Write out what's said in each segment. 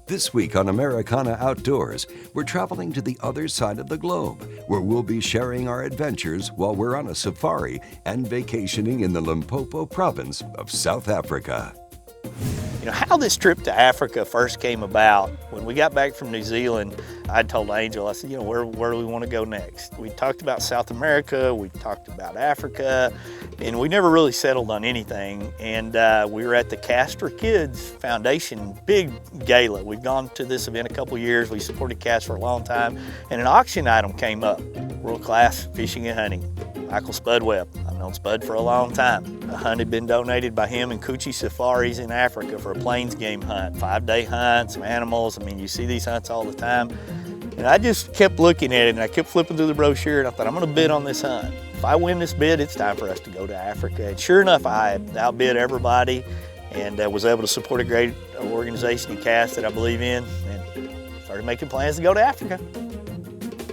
This week on Americana Outdoors, we're traveling to the other side of the globe, where we'll be sharing our adventures while we're on a safari and vacationing in the Limpopo province of South Africa. You know, how this trip to Africa first came about, when we got back from New Zealand, I told Angel, I said, you know, where do we want to go next? We talked about South America, we talked about Africa, and we never really settled on anything. And we were at the C.A.S.T for Kids Foundation big gala. We've gone to this event a couple years. We supported C.A.S.T for a long time, and an auction item came up, world-class fishing and hunting. Michael Spud Webb. I've known Spud for a long time. The hunt had been donated by him and Coochie Safaris in Africa for a plains game hunt, 5-day hunt, some animals. I mean, you see these hunts all the time. And I just kept looking at it, and I kept flipping through the brochure, and I thought, I'm gonna bid on this hunt. If I win this bid, it's time for us to go to Africa. And sure enough, I outbid everybody and was able to support a great organization in C.A.S.T that I believe in, and started making plans to go to Africa.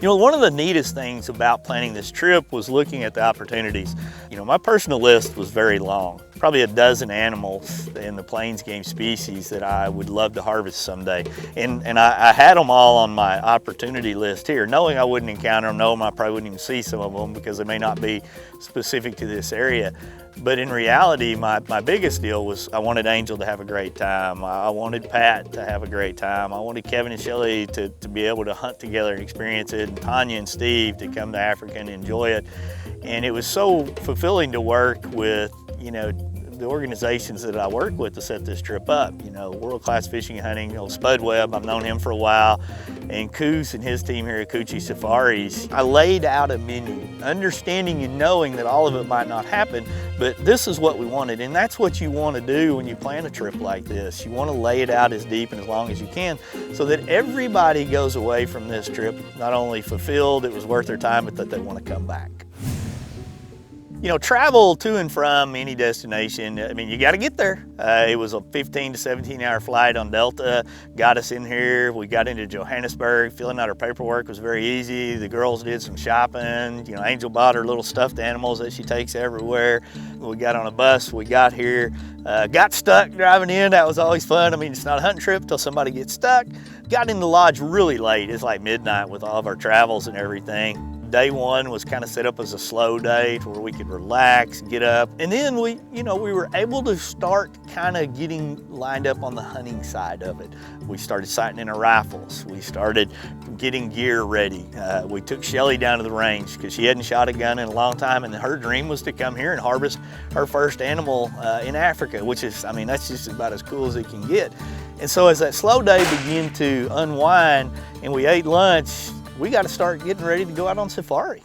You know, one of the neatest things about planning this trip was looking at the opportunities. You know, my personal list was very long, probably a dozen animals in the plains game species that I would love to harvest someday. And I had them all on my opportunity list here, knowing I wouldn't encounter them, knowing I probably wouldn't even see some of them because they may not be specific to this area. But in reality, my biggest deal was I wanted Angel to have a great time. I wanted Pat to have a great time. I wanted Kevin and Shelly to be able to hunt together and experience it, and Tanya and Steve to come to Africa and enjoy it. And it was so fulfilling to work with, you know, the organizations that I work with to set this trip up. You know, world-class fishing and hunting, you know, Spud Webb, I've known him for a while, and Coos and his team here at Coochie Safaris. I laid out a menu, understanding and knowing that all of it might not happen, but this is what we wanted, and that's what you want to do when you plan a trip like this. You want to lay it out as deep and as long as you can so that everybody goes away from this trip not only fulfilled, it was worth their time, but that they want to come back. You know, travel to and from any destination, I mean, you got to get there. It was a 15 to 17 hour flight on Delta, got us in here. We got into Johannesburg, filling out our paperwork was very easy. The girls did some shopping. You know, Angel bought her little stuffed animals that she takes everywhere. We got on a bus, we got here, got stuck driving in. That was always fun. I mean, it's not a hunting trip till somebody gets stuck. Got in the lodge really late. It's like midnight with all of our travels and everything. Day one was kind of set up as a slow day to where we could relax, get up. And then we were able to start kind of getting lined up on the hunting side of it. We started sighting in our rifles. We started getting gear ready. We took Shelly down to the range because she hadn't shot a gun in a long time, and her dream was to come here and harvest her first animal in Africa, which is, I mean, that's just about as cool as it can get. And so as that slow day began to unwind and we ate lunch, we got to start getting ready to go out on safari.